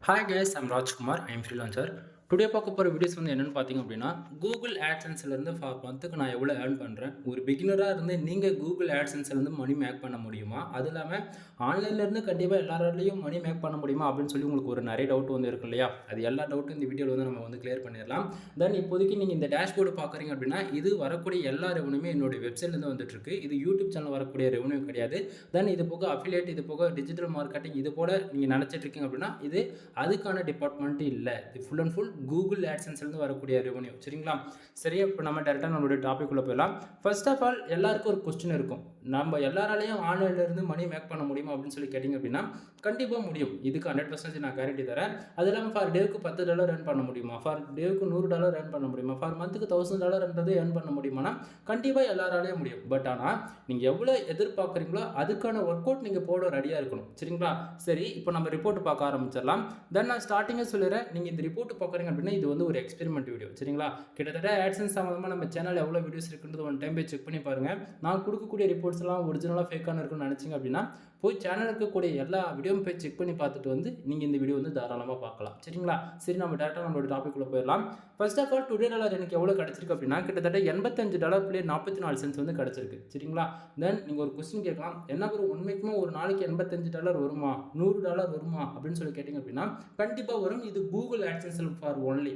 Hi guys, I'm Rajkumar. I am freelancer. Today பார்க்க போகிற videos வந்து என்னென்னு பார்த்தீங்க அப்படின்னா, கூகுள் ஆட்சன்ஸ்லேருந்து ஃபார் மந்த்துக்கு நான் எவ்வளோ ஏர்ன் பண்ணுறேன். ஒரு பிகினராக இருந்து நீங்கள் கூகுள் ஆட்சன்ஸ்லேருந்து மணி மேக் பண்ண முடியுமா? அது இல்லாமல் ஆன்லைன்லேருந்து கண்டிப்பாக எல்லாராலையும் மணி மேக் பண்ண முடியுமா அப்படின்னு சொல்லி உங்களுக்கு ஒரு நிறைய டவுட் வந்து இருக்கு இல்லையா? அது எல்லா டவுட்டும் இந்த வீடியோவில் வந்து நம்ம வந்து கிளியர் பண்ணிடலாம். தென் இப்போதைக்கு நீங்கள் இந்த டேஷ்போர்டு பார்க்குறீங்க அப்படின்னா, இது வரக்கூடிய எல்லா ரெவனுமே என்னுடைய வெப்சைட்லேருந்து வந்துட்டுருக்கு. இது யூடியூப் சேனல் வரக்கூடிய ரெவன்யூ கிடையாது. தென் இது போக அஃபிலியேட், இது போக டிஜிட்டல் மார்க்கெட்டிங், இது போல நீங்கள் நினச்சிட்டு இருக்கீங்க அப்படின்னா, இது அதுக்கான டிபார்ட்மெண்ட் இல்லை. இது ஃபுல் அண்ட் ஃபுல் கூகுள் ஆட்சன்ஸ்லேருந்து வரக்கூடிய ரெவன்யூ. சரிங்களா? சரி, இப்போ நம்ம டேரெக்டாக நம்மளுடைய டாபிக் உள்ள போயிடலாம். ஃபர்ஸ்ட் ஆஃப் ஆல் எல்லாருக்கும் ஒரு கொஸ்டின் இருக்கும். நம்ம எல்லாராலையும் ஆன்லைன்லேருந்து மணி மேக் பண்ண முடியுமா அப்படின்னு சொல்லி கேட்டிங்க அப்படின்னா, கண்டிப்பாக முடியும். இதுக்கு 100% நான் கேரண்டி தரேன். அது இல்லாமல் ஃபார் டேவுக்கு $10 ஏர்ன் பண்ண முடியுமா? ஃபார் டேவுக்கு $100 ஏர்ன் பண்ண முடியுமா? ஃபார் மந்த்துக்கு $1000 ஏர்ன் பண்ண முடியுமானா கண்டிப்பாக எல்லாராலையும் முடியும். பட் ஆனால் நீங்கள் எவ்வளோ எதிர்பார்க்குறீங்களோ அதுக்கான ஒர்க் அவுட் நீங்கள் போட ரெடியாக இருக்கணும். சரிங்களா? சரி, இப்போ நம்ம ரிப்போர்ட் பார்க்க ஆரம்பிச்சிடலாம். தென் நான் ஸ்டார்டிங்கே சொல்லிடுறேன், நீங்கள் இந்த ரிப்போர்ட் பார்க்குறீங்க அப்படின்னா இது வந்து ஒரு எக்ஸ்பெரிமெண்ட் வீடியோ. சரிங்களா? கிட்டத்தட்ட ஆட்சன்ஸ் சம்மந்தமாக நம்ம சேனல் எவ்வளோ வீடியோஸ் இருக்குன்றது ஒன் டைம் போய் செக் பண்ணி பாருங்கள். நான் கொடுக்கக்கூடிய ரிப்போர்ட்ஸ் எல்லாம் ஒரிஜினலாக ஃபேக்கான இருக்குன்னு நினச்சிங்க அப்படின்னா போய் சேனல் இருக்கக்கூடிய எல்லா வீடியோவும் போய் செக் பண்ணி பார்த்துட்டு வந்து நீங்கள் இந்த வீடியோ வந்து தாராளமாக பார்க்கலாம். சரிங்களா? சரி, நம்ம டேரெக்டாக நம்மளோட டாபிக் உள்ள போயிடலாம். First of all today dollar எனக்கு எவ்வளோ கிடச்சிருக்கு அப்படின்னா கிட்டத்தட்ட $85.44 வந்து கிடச்சிருக்கு. சரிங்களா? தென் நீங்கள் ஒரு கொஸ்டின் கேட்கலாம், என்ன ஒரு உண்மைக்குமே ஒரு நாளைக்கு $85 வருமா, $100 வருமா அப்படின்னு சொல்லி கேட்டிங்க அப்படின்னா கண்டிப்பாக வரும். இது கூகுள் ஆட்சன்ஸ் ஃபார் ஒன்லி.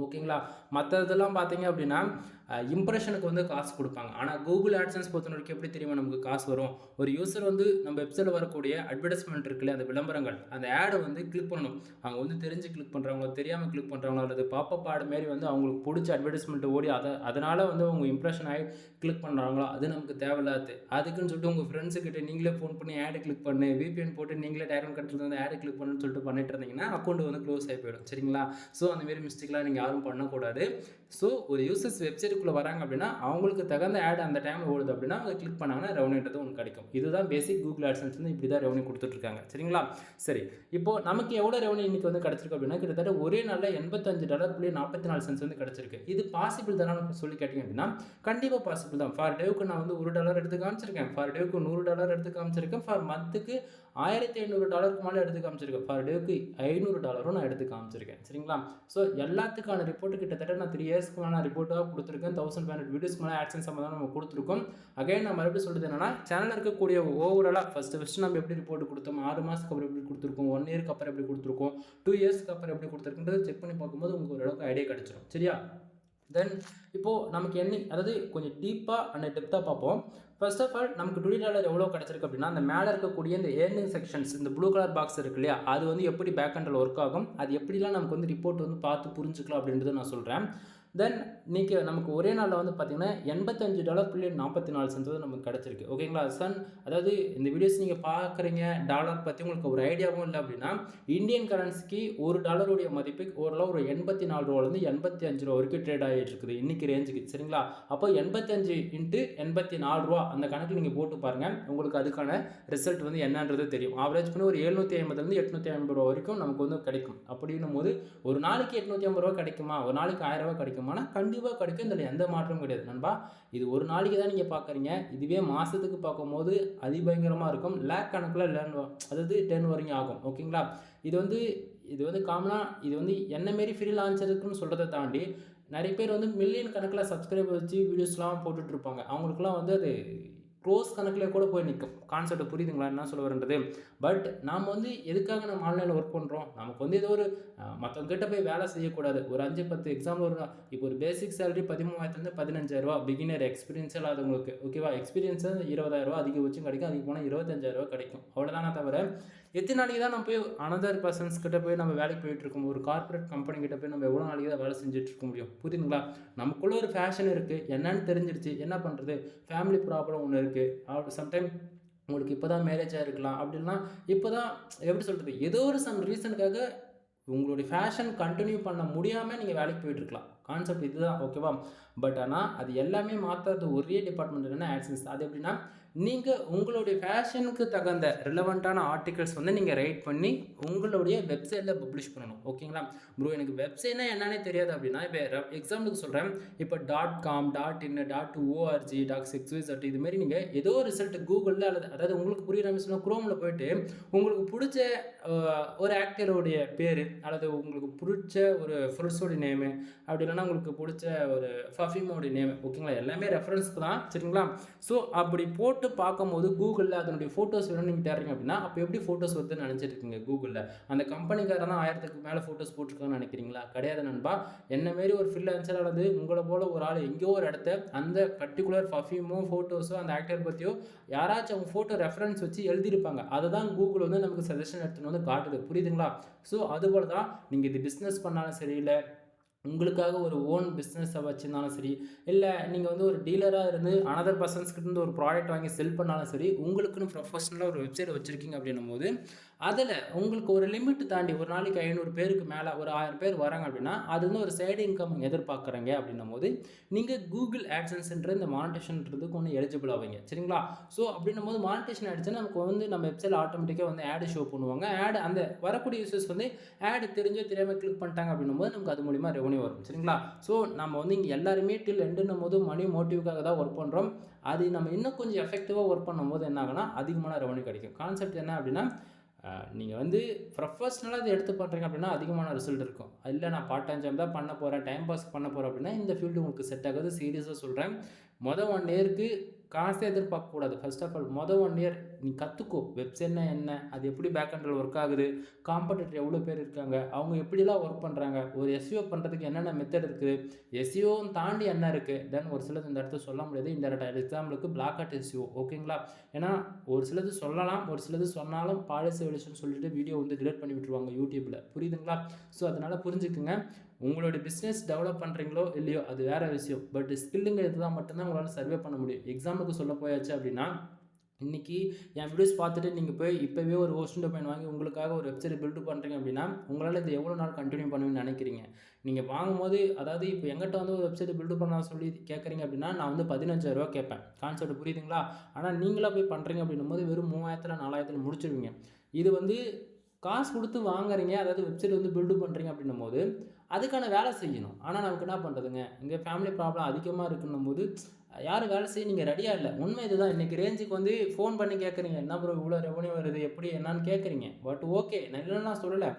ஓகேங்களா? மற்ற இதெல்லாம் பார்த்தீங்க அப்படின்னா இம்ப்ரெஷனுக்கு வந்து காசு கொடுப்பாங்க. ஆனால் கூகுள் ஆட்சன்ஸ் பொறுத்த வரைக்கும் எப்படி தெரியுமா நமக்கு காசு வரும்? ஒரு யூசர் வந்து நம்ம வெப்சைட்டில் வரக்கூடிய அட்வர்டைஸ்மெண்ட் இருக்குல்ல, அந்த விளம்பரங்கள், அந்த ஆடை வந்து கிளிக் பண்ணணும். அவங்க வந்து தெரிஞ்சு கிளிக் பண்ணுறாங்களோ, தெரியாமல் கிளிக் பண்ணுறாங்களோ, அல்லது பாப்பப் ஆடு மாரி வந்து அவங்களுக்கு பிடிச்ச அட்வர்டைஸ்மெண்ட் ஓடி அதனால் வந்து அவங்க இம்ப்ரெஷன் ஆகி கிளிக் பண்ணுறாங்களோ அது நமக்கு தேவையில்லாது. அதுக்குன்னு சொல்லிட்டு உங்கள் ஃப்ரெண்ட்ஸுக்கிட்ட நீங்களே ஃபோன் பண்ணி ஆடு கிளிக் பண்ணு, விபிஎன் போட்டு நீங்களே டைரக்ட் கண்ட்ரில் வந்து ஆடு கிளிக் பண்ணுன்னு சொல்லிட்டு பண்ணிட்டு இருந்தீங்கன்னா அக்கௌண்ட் வந்து க்ளோஸ் ஆகி போயிடும். சரிங்களா? ஸோ அந்தமாரி மிஸ்டேக்லாம் நீங்கள் யாரும் பண்ணக்கூடாது. ஸோ ஒரு யூசர்ஸ் வெப்சைட்டுக்குள்ளே வராங்க அப்படின்னா அவங்களுக்கு தகுந்த ஆட் அந்த டைமில் ஓடுது அப்படின்னா அவங்க கிளிக் பண்ணாங்கன்னா ரெவன்யூன்றது ஒன்று கிடைக்கும். இதுதான் பேசிக் கூகுள் ஆட்சன்ஸ் வந்து இப்படி தான் ரெவன்யூ கொடுத்துட்ருக்காங்க. சரிங்களா? சரி, இப்போது நமக்கு எவ்வளோ ரெவன்யூ இன்றைக்கி வந்து கிடச்சிருக்கு அப்படின்னா கிட்டத்தட்ட ஒரே நாளில் $85.44 வந்து கிடச்சிருக்கு. இது பாசிபிள் தானே சொல்லி கேட்டிங்க அப்படின்னா கண்டிப்பாக பாசிபிள் தான். ஃபார் டேவுக்கு நான் வந்து $1 எடுத்து காமிச்சிருக்கேன், ஃபார் டேவுக்கு $100 எடுத்து காமிச்சிருக்கேன், ஃபார் மந்த்துக்கு $1500 மேலே எடுத்து காமிச்சிருக்கேன், ஃபார் டேவுக்கு $500 நான் எடுத்து காமிச்சிருக்கேன். சரிங்களா? ஸோ எல்லாத்துக்கான ரிப்போர்ட்டு கிட்டத்தட்ட நான் 3 இயர்ஸ்க்கு மேலே நான் ரிப்போர்ட்டாக கொடுத்துருக்கேன். 1500 வீடியோஸ்க்கு மேலே ஆட்சன்ஸ் சம்மந்தமாக நம்ம கொடுத்துருக்கோம். அகைன் நான் மறுபடியும் சொல்கிறது என்னன்னா, சேனலில் இருக்கக்கூடிய ஓவராலாக ஃபஸ்ட்டு நம்ம எப்படி ரிப்போர்ட் கொடுத்தோம், 6 மாதத்துக்கு அப்புறம் எப்படி கொடுத்துருக்கோம், 1 இயருக்கு அப்புறம் எப்படி கொடுத்துருக்கோம், 2 இயர்ஸ்க்கு அப்புறம் எப்படி கொடுத்துருக்குன்றது செக் பண்ணி பார்க்கும்போது உங்களுக்கு ஓரளவுக்கு ஐடியா கிடச்சிடும். சரியா? தென் இப்போது நமக்கு அதாவது கொஞ்சம் டீப்பாக அண்ட் டெப்த்தாக பார்ப்போம். ஃபர்ஸ்ட் ஆஃப் ஆல் நமக்கு $20 எவ்வளோ கிடச்சிருக்கு அப்படின்னா அந்த மேலே இருக்கக்கூடிய இந்த ஏர்னிங் செக்ஷன்ஸ், இந்த ப்ளூ கலர் பாக்ஸ் இருக்கு இல்லையா, அது வந்து எப்படி பேக் எண்டில் ஒர்க் ஆகும், அது எப்படிலாம் நமக்கு வந்து ரிப்போர்ட் வந்து பார்த்து புரிஞ்சுக்கலாம் அப்படின்றத நான் சொல்கிறேன். தென் இன்றைக்கி நமக்கு ஒரே நாளில் வந்து பார்த்திங்கன்னா $85.44 நமக்கு கிடச்சிருக்கு. ஓகேங்களா சன்? அதாவது இந்த வீடியோஸ் நீங்கள் பார்க்குறீங்க, டாலர் பற்றி உங்களுக்கு ஒரு ஐடியாவும் இல்லை அப்படின்னா இந்தியன் கரன்சிக்கு $1 மதிப்பு ஓரளவு ஒரு $84 $85 வரைக்கும் ட்ரேட் ஆகிட்டு இருக்குது இன்றைக்கி ரேஞ்சுக்கு. சரிங்களா? அப்போ 85 × $84 அந்த கணக்கு நீங்கள் போட்டு பாருங்கள், உங்களுக்கு அதுக்கான ரிசல்ட் வந்து என்னன்றது தெரியும். ஆவரேஜ் பண்ணி ஒரு $750 $850 வரைக்கும் நமக்கு வந்து கிடைக்கும். அப்படின்னும் போது ஒரு நாளைக்கு $850 கிடைக்குமா, ஒரு நாளைக்கு $1000 கிடைக்குமா? ஆனால் கண்டிப்பாக கிடைக்கும். இதில் எந்த மாற்றமும் கிடையாது நண்பா. இது ஒரு நாளைக்கு தான் நீங்கள் பார்க்குறீங்க, இதுவே மாதத்துக்கு பார்க்கும்போது அதிபயங்கரமாக இருக்கும். லேக் கணக்கில் அதாவது 10 வரைக்கும் ஆகும். ஓகேங்களா? இது வந்து காமனாக இது வந்து என்ன மாரி ஃப்ரீலான்சருக்குன்னு சொல்கிறத தாண்டி நிறைய பேர் வந்து மில்லியன் கணக்கில் சப்ஸ்கிரைபர் வச்சு வீடியோஸ்லாம் போட்டுட்ருப்பாங்க. அவங்களுக்குலாம் வந்து அது க்ரோஸ் கணக்கில் கூட போய் நிற்கும். கான்செப்ட் புரியுதுங்களா என்ன சொல்ல வரன்றது? பட் நாம் வந்து எதுக்காக நம்ம ஆன்லைனில் ஒர்க் பண்ணுறோம்? நமக்கு வந்து ஏதோ ஒரு மற்றவங்க கிட்ட போய் வேலை செய்யக்கூடாது. ஒரு 5-10 எக்ஸாம்பிள் ஒரு இப்போ ஒரு பேசிக் சேலரி 13,000 15,000 பிகினர் எக்ஸ்பீரியன்ஸே இல்லாதவங்களுக்கு. ஓகேவா? எக்ஸ்பீரியன்ஸு 20,000 அதிகபட்சம் கிடைக்கும். அதுக்கு போனால் 25,000 கிடைக்கும். அவ்வளோதானே தவிர எத்தனை நாளைக்கு தான் நம்ம போய் அனதர் பர்சன்ஸ் கிட்ட போய் நம்ம வேலைக்கு போயிட்டுருக்கோம்? ஒரு கார்பரேட் கம்பெனி கிட்ட போய் நம்ம எவ்வளோ நாளைக்கு தான் வேலை செஞ்சுட்டு இருக்க முடியும்? புரியுதுங்களா? நமக்குள்ளே ஒரு ஃபேஷன் இருக்குது, என்னன்னு தெரிஞ்சிருச்சு, என்ன பண்ணுறது, ஃபேமிலி ப்ராப்ளம் ஒன்று இருக்குது, சம்டைம் உங்களுக்கு இப்போ தான் மேரேஜ் ஆகிருக்கலாம், அப்படின்னா இப்போ தான் எப்படி சொல்கிறது, ஏதோ ஒரு சம் ரீசனுக்காக உங்களுடைய ஃபேஷன் கண்டினியூ பண்ண முடியாமல் நீங்கள் வேலைக்கு போயிட்டுருக்கலாம். கான்செப்ட் இதுதான். ஓகேவா? பட் ஆனால் அது எல்லாமே மாற்றுறது ஒரே டிபார்ட்மெண்ட் என்னென்னா ஆட்சன்ஸ். அது எப்படின்னா நீங்கள் உங்களுடைய ஃபேஷனுக்கு தகுந்த ரிலவெண்ட்டான ஆர்டிகல்ஸ் வந்து நீங்கள் ரைட் பண்ணி உங்களுடைய வெப்சைட்டில் பப்ளிஷ் பண்ணணும். ஓகேங்களா? ப்ரோ எனக்கு வெப்சைட்னா என்னன்னே தெரியாது அப்படின்னா, இப்போ எக்ஸாம்பிளுக்கு சொல்கிறேன். இப்போ .com, .in, .org, .xyz இதுமாரி நீங்கள் ஏதோ ரிசல்ட் கூகுளில் அதாவது உங்களுக்கு புரியுற மாதிரி சொன்னால் குரோமில் போயிட்டு உங்களுக்கு பிடிச்ச ஒரு ஆக்டருடைய பேர் அல்லது உங்களுக்கு பிடிச்ச ஒரு ஃப்ரூட்ஸோடைய நேமு அப்படி இல்லைன்னா உங்களுக்கு பிடிச்ச ஒரு பர்ஃப்யூமோடைய நேம், ஓகேங்களா? எல்லாமே ரெஃபரன்ஸ்க்கு தான், சரிங்களா? ஸோ அப்படி போட்டு பார்க்கும்போது கூகுளில் அதனுடைய ஃபோட்டோஸ் வேணும்னு நீங்கள் தேடுறீங்க அப்படின்னா, அப்போ எப்படி ஃபோட்டோஸ் வருதுன்னு நினச்சிட்டு இருக்கீங்க கூகுளில்? அந்த கம்பெனிக்காரன் தான் 1000க்கு மேலே ஃபோட்டோஸ் போட்டிருக்காங்கன்னு நினைக்கிறீங்களா? கிடையாது நண்பா. என்ன மாரி ஒரு ஃப்ரீலான்சர் அல்லது உங்களை போல ஒரு ஆள் எங்கேயோ ஒரு இடத்த அந்த பர்டிகுலர் பர்ஃப்யூமோ ஃபோட்டோஸோ அந்த ஆக்டர் பற்றியோ யாராச்சும் அவங்க ஃபோட்டோ ரெஃபரன்ஸ் வச்சு எழுதியிருப்பாங்க. அதை தான் கூகுள் வந்து நமக்கு சஜஷன் எடுத்துன்னு வந்து காட்டுது. புரியுதுங்களா? ஸோ அதுபோல் தான் நீங்கள் இது பிஸ்னஸ் பண்ணாலும் சரி, இல்லை உங்களுக்காக ஒரு ஓன் பிஸ்னஸை வச்சுருந்தாலும் சரி, இல்லை நீங்கள் வந்து ஒரு டீலராக இருந்து அனதர் பர்சன்ஸ்கிட்ட ஒரு ப்ராடக்ட் வாங்கி செல் பண்ணாலும் சரி, உங்களுக்குன்னு ப்ரொஃபஷனலாக ஒரு வெப்சைட் வச்சுருக்கீங்க அப்படின்னும் போது அதில் உங்களுக்கு ஒரு லிமிட் தாண்டி ஒரு நாளைக்கு 500 பேருக்கு மேலே ஒரு 1000 பேர் வராங்க அப்படின்னா அது வந்து ஒரு சைடு இன்கம் எதிர்பார்க்குறீங்க அப்படின்னும் போது நீங்கள் கூகுள் ஆட்சன்ஸ்ன்ற இந்த மானிட்டேஷன்றதுக்கு ஒன்று எலிஜிபிள் ஆவீங்க, சரிங்களா? ஸோ அப்படின்னும் போது மானிட்டேஷன் ஆகிடுச்சுன்னா நமக்கு வந்து நம்ம வெப்சைட் ஆட்டோமேட்டிக்காக வந்து ஆடு ஷோ பண்ணுவாங்க. ஆடு அந்த வரக்கூடிய யூசர்ஸ் வந்து ஆடு தெரிஞ்சோ தெரியாமல் கிளிக் பண்ணிட்டாங்க அப்படின்னும் போது நமக்கு அது மூலிமா ரெவன்யூ வரும், சரிங்களா? ஸோ நம்ம வந்து இங்கே எல்லாருமே டில் எண்டுன்னும் போது மணி மோட்டிவ்காக தான் ஒர்க் பண்ணுறோம். அது நம்ம இன்னும் கொஞ்சம் எஃபெக்டிவாக ஒர்க் பண்ணும்போது என்ன ஆகுனா அதிகமான ரெவன்யூ கிடைக்கும். கான்செப்ட் என்ன அப்படின்னா, நீங்கள் வந்து ப்ரொஃபஷ்னலாக அதை எடுத்து பண்ணுறீங்க அப்படின்னா அதிகமான ரிசல்ட் இருக்கும். இல்லை நான் பார்ட் டைம் ஜாப் தான் பண்ண போகிறேன், டைம் பாஸ் பண்ண போகிறேன் அப்படின்னா இந்த ஃபீல்டு உங்களுக்கு செட் ஆகாது. சீரியஸாக சொல்கிறேன். 1 இயருக்கு காசே எதிர்பார்க்கக்கூடாது. ஃபர்ஸ்ட் ஆஃப் ஆல் 1 இயர் நீ கற்றுக்கோ. வெப்சைட்னா என்ன, அது எப்படி பேக் எண்டில் ஒர்க் ஆகுது, காம்படிட்டர் எவ்வளோ பேர் இருக்காங்க, அவங்க எப்படிலாம் ஒர்க் பண்ணுறாங்க, ஒரு எஸ்இஓ பண்ணுறதுக்கு என்னென்ன மெத்தட் இருக்குது, எஸ்இஓன்னு தாண்டி என்ன இருக்குது, தென் ஒரு சிலது இந்த இடத்துல சொல்ல முடியாது. இன்டெரக்டாக எக்ஸாம்பிளுக்கு பிளாக் ஹாட் எஸ்இஓ, ஓகேங்களா? ஏன்னா ஒரு சிலது சொல்லலாம், ஒரு சிலது சொன்னாலும் பாலிசி வெளிச்சன்னு சொல்லிட்டு வீடியோ வந்து டிலீட் பண்ணி விட்டுருவாங்க யூடியூப்பில், புரியுதுங்களா? ஸோ அதனால் புரிஞ்சுக்குங்க. உங்களோட பிஸ்னஸ் டெவலப் பண்ணுறீங்களோ இல்லையோ அது வேறு விஷயம். பட் ஸ்கில்லுங்க இதுதான் மட்டும்தான் உங்களால் சர்வே பண்ண முடியும். எக்ஸாம்பிளுக்கு சொல்ல போயாச்சு அப்படின்னா, இன்றைக்கி என் வீடியோஸ் பார்த்துட்டு நீங்கள் போய் இப்போவே ஒரு ஹோஸ்டிங் டொமைன் வாங்கி உங்களுக்காக ஒரு வெப்சைட் பில்டு பண்ணுறீங்க அப்படின்னா உங்களால் இது எவ்வளோ நாள் கண்டினியூ பண்ணுவீங்கன்னு நினைக்கிறீங்க? நீங்கள் வாங்கும்போது அதாவது இப்போ எங்கிட்ட வந்து ஒரு வெப்சைட் பில்டு பண்ண சொல்லி கேட்குறீங்க அப்படின்னா நான் வந்து 15,000 கேட்பேன். கான்செப்ட் புரியுதுங்களா? ஆனால் நீங்களாக போய் பண்ணுறீங்க அப்படின்னும் போது வெறும் 3000 4000 முடிச்சிடுவீங்க. இது வந்து காசு கொடுத்து வாங்குறீங்க, அதாவது வெப்சைட் வந்து பில்டு பண்ணுறீங்க அப்படின்னும் போது அதுக்கான வேலை செய்யணும். ஆனால் நமக்கு என்ன பண்ணுறதுங்க, இங்கே ஃபேமிலி ப்ராப்ளம் அதிகமாக இருக்குன்னும் போது யாரும் வேலை செய்ய நீங்கள் ரெடியாக இல்லை. உண்மை இதுதான். இன்றைக்கி ரேஞ்சுக்கு வந்து ஃபோன் பண்ணி கேட்குறீங்க, என்ன ப்ரோ இவ்வளோ ரெவன்யூ வருது எப்படி என்னன்னு கேட்குறீங்க. பட் ஓகே, நான் இல்லைன்னா சொல்லலை.